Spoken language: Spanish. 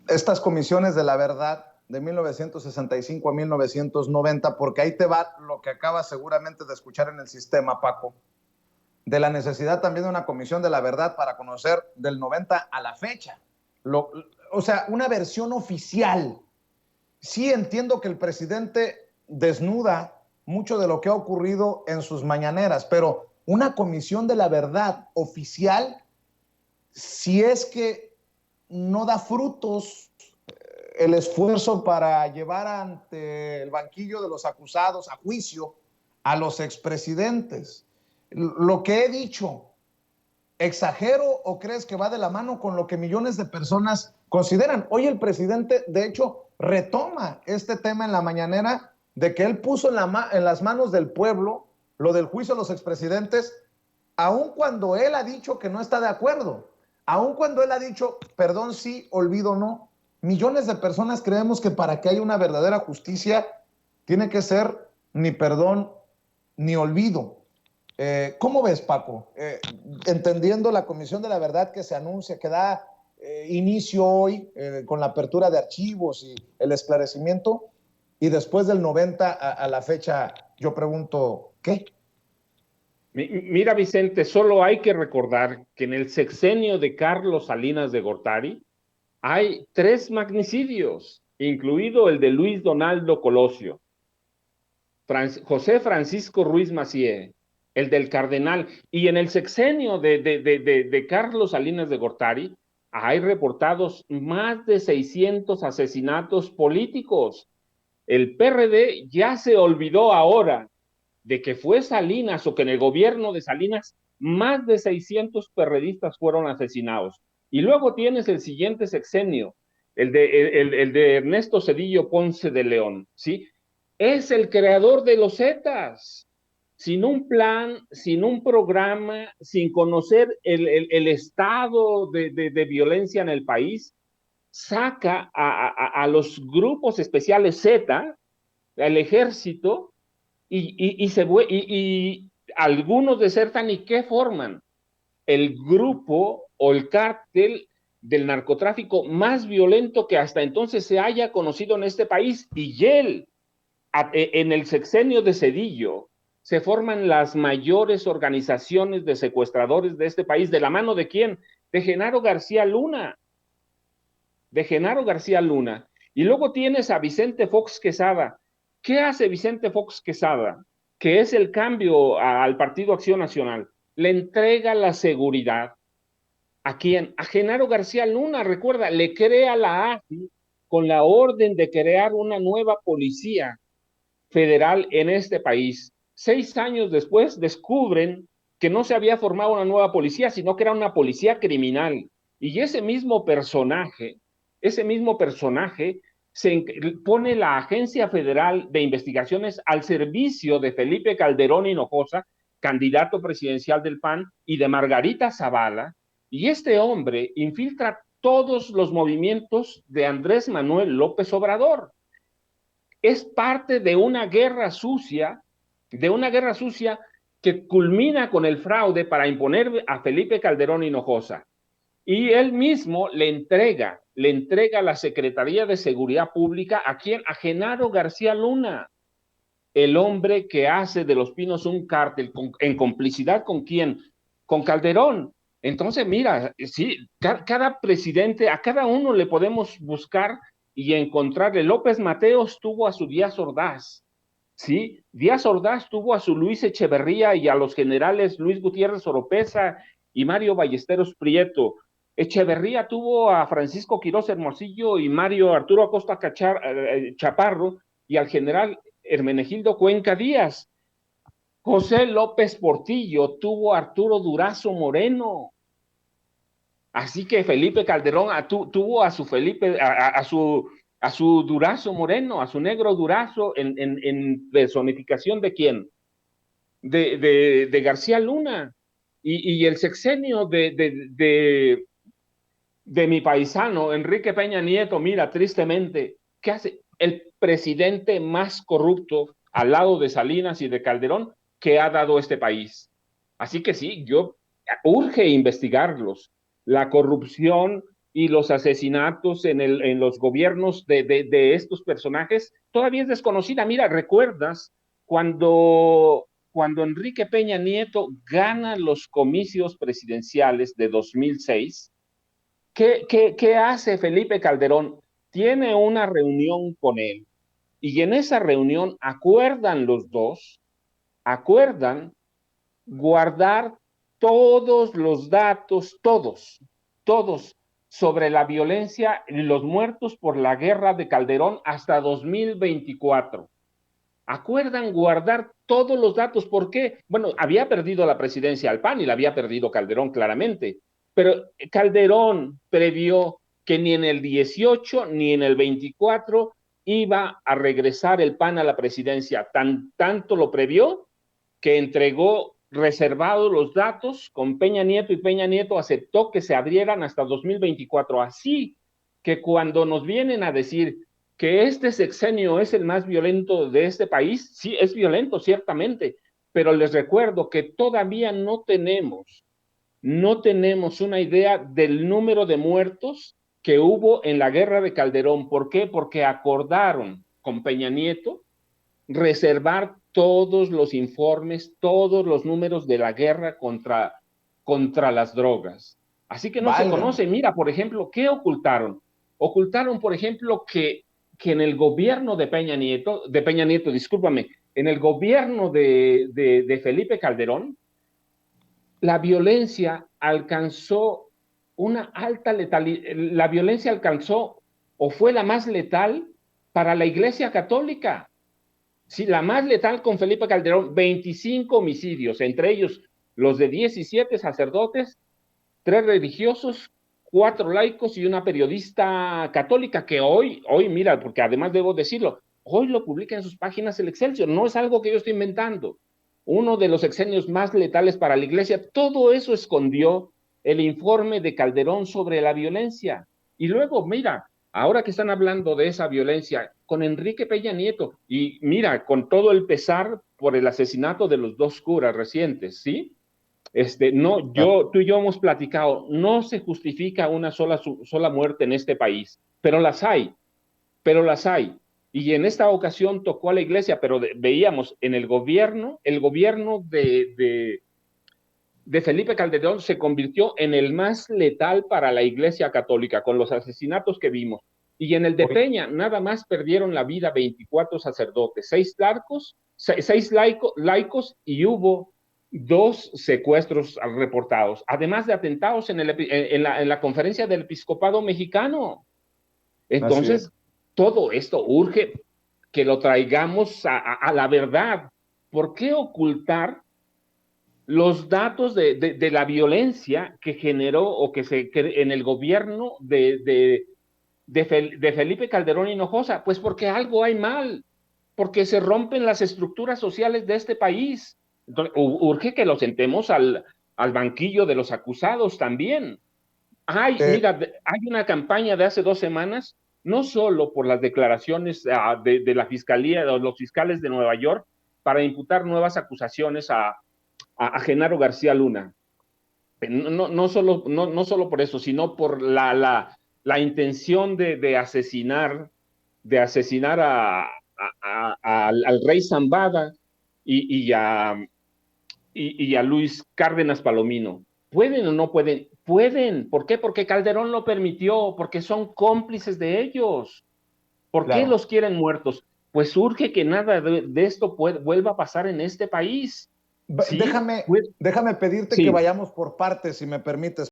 estas comisiones de la verdad de 1965 a 1990, porque ahí te va lo que acabas seguramente de escuchar en el sistema, Paco, de la necesidad también de una comisión de la verdad para conocer del 90 a la fecha. O sea, una versión oficial. Sí entiendo que el presidente desnuda mucho de lo que ha ocurrido en sus mañaneras, pero una comisión de la verdad oficial, si es que no da frutos el esfuerzo para llevar ante el banquillo de los acusados a juicio a los expresidentes. Lo que he dicho, ¿exagero o crees que va de la mano con lo que millones de personas consideran? Hoy el presidente, de hecho, retoma este tema en la mañanera de que él puso en las manos del pueblo lo del juicio a los expresidentes, aun cuando él ha dicho que no está de acuerdo, aun cuando él ha dicho perdón sí, olvido no. Millones de personas creemos que para que haya una verdadera justicia tiene que ser ni perdón ni olvido. ¿Cómo ves, Paco? Entendiendo la Comisión de la Verdad que se anuncia, que da inicio hoy con la apertura de archivos y el esclarecimiento, y después del 90 a la fecha, yo pregunto, ¿qué? Mira, Vicente, solo hay que recordar que en el sexenio de Carlos Salinas de Gortari hay 3 magnicidios, incluido el de Luis Donaldo Colosio, José Francisco Ruiz Macié, el del Cardenal, y en el sexenio de Carlos Salinas de Gortari hay reportados más de 600 asesinatos políticos. El PRD ya se olvidó ahora de que fue Salinas o que en el gobierno de Salinas más de 600 perredistas fueron asesinados. Y luego tienes el siguiente sexenio, el de Ernesto Zedillo Ponce de León, ¿sí? Es el creador de los Zetas, sin un plan, sin un programa, sin conocer el estado de violencia en el país, saca a los grupos especiales Z, al ejército, y algunos desertan. ¿Y qué forman? El grupo o el cártel del narcotráfico más violento que hasta entonces se haya conocido en este país. Y él, en el sexenio de Zedillo, se forman las mayores organizaciones de secuestradores de este país. ¿De la mano de quién? De Genaro García Luna. De Genaro García Luna. Y luego tienes a Vicente Fox Quesada. ¿Qué hace Vicente Fox Quesada? Que es el cambio al Partido Acción Nacional. Le entrega la seguridad. ¿A quién? A Genaro García Luna, recuerda, le crea la AFI con la orden de crear una nueva policía federal en este país. 6 años después descubren que no se había formado una nueva policía, sino que era una policía criminal. Y ese mismo personaje se pone la Agencia Federal de Investigaciones al servicio de Felipe Calderón Hinojosa, candidato presidencial del PAN, y de Margarita Zavala, y este hombre infiltra todos los movimientos de Andrés Manuel López Obrador. Es parte de una guerra sucia que culmina con el fraude para imponer a Felipe Calderón Hinojosa. Y él mismo le entrega la Secretaría de Seguridad Pública ¿a quién? A Genaro García Luna, el hombre que hace de Los Pinos un cártel en complicidad con quién, con Calderón. Entonces, mira, sí, cada presidente, a cada uno le podemos buscar y encontrarle. López Mateos tuvo a su Díaz Ordaz, ¿sí? Díaz Ordaz tuvo a su Luis Echeverría y a los generales Luis Gutiérrez Oropeza y Mario Ballesteros Prieto. Echeverría tuvo a Francisco Quirós Hermosillo y Mario Arturo Acosta Chaparro, y al general Hermenegildo Cuenca Díaz. José López Portillo tuvo a Arturo Durazo Moreno. Así que Felipe Calderón tuvo a su a su Durazo Moreno, a su negro Durazo, en personificación ¿de quién? De García Luna. Y el sexenio de mi paisano, Enrique Peña Nieto, mira, tristemente, ¿qué hace? El presidente más corrupto al lado de Salinas y de Calderón que ha dado este país. Así que sí, urge investigarlos. La corrupción y los asesinatos en los gobiernos de estos personajes todavía es desconocida. Mira, ¿recuerdas cuando Enrique Peña Nieto gana los comicios presidenciales de 2006? ¿Qué hace Felipe Calderón? Tiene una reunión con él y en esa reunión acuerdan los dos, acuerdan guardar todos los datos, todos, sobre la violencia y los muertos por la guerra de Calderón hasta 2024. Acuerdan guardar todos los datos. ¿Por qué? Bueno, había perdido la presidencia al PAN y la había perdido Calderón claramente, pero Calderón previó que ni en el 18 ni en el 24 iba a regresar el PAN a la presidencia. Tanto lo previó que entregó reservados los datos con Peña Nieto y Peña Nieto aceptó que se abrieran hasta 2024. Así que cuando nos vienen a decir que este sexenio es el más violento de este país, sí, es violento, ciertamente, pero les recuerdo que todavía no tenemos una idea del número de muertos que hubo en la guerra de Calderón. ¿Por qué? Porque acordaron con Peña Nieto reservar todos los informes, todos los números de la guerra contra las drogas. Así que no se Válgame. conoce. Mira, por ejemplo, ¿qué ocultaron? Ocultaron, por ejemplo, que en el gobierno de Peña Nieto, discúlpame, en el gobierno de Felipe Calderón, la violencia alcanzó una alta letalidad, la violencia alcanzó o fue la más letal para la Iglesia Católica. Sí, la más letal con Felipe Calderón, 25 homicidios, entre ellos los de 17 sacerdotes, 3 religiosos, 4 laicos y una periodista católica que hoy, mira, porque además debo decirlo, hoy lo publica en sus páginas el Excelsior, no es algo que yo estoy inventando. Uno de los sexenios más letales para la iglesia, todo eso escondió el informe de Calderón sobre la violencia. Y luego, mira, ahora que están hablando de esa violencia, con Enrique Peña Nieto, y mira, con todo el pesar por el asesinato de los 2 curas recientes, ¿sí? No, tú y yo hemos platicado, no se justifica una sola muerte en este país, pero las hay. Y en esta ocasión tocó a la iglesia, pero veíamos en el gobierno de Felipe Calderón se convirtió en el más letal para la iglesia católica, con los asesinatos que vimos. Y en el de Peña, nada más perdieron la vida 24 sacerdotes, 6 laicos y hubo 2 secuestros reportados, además de atentados en la conferencia del episcopado mexicano. Así es. Entonces, todo esto urge que lo traigamos a la verdad. ¿Por qué ocultar los datos de la violencia que generó o en el gobierno de Felipe Calderón Hinojosa? Pues porque algo hay mal, porque se rompen las estructuras sociales de este país. Entonces, urge que lo sentemos al banquillo de los acusados también. Eh, Mira, hay una campaña de hace 2 semanas, no solo por las declaraciones de la Fiscalía, de los fiscales de Nueva York, para imputar nuevas acusaciones a Genaro García Luna. No solo por eso, sino por la intención de asesinar al rey Zambada y, y, a, y a Luis Cárdenas Palomino. ¿Pueden o no pueden? Pueden. ¿Por qué? Porque Calderón lo permitió, porque son cómplices de ellos. ¿Por qué claro. los quieren muertos? Pues surge que nada de esto vuelva a pasar en este país. ¿Sí? Déjame, Pues, déjame pedirte que sí. vayamos por partes, si me permites.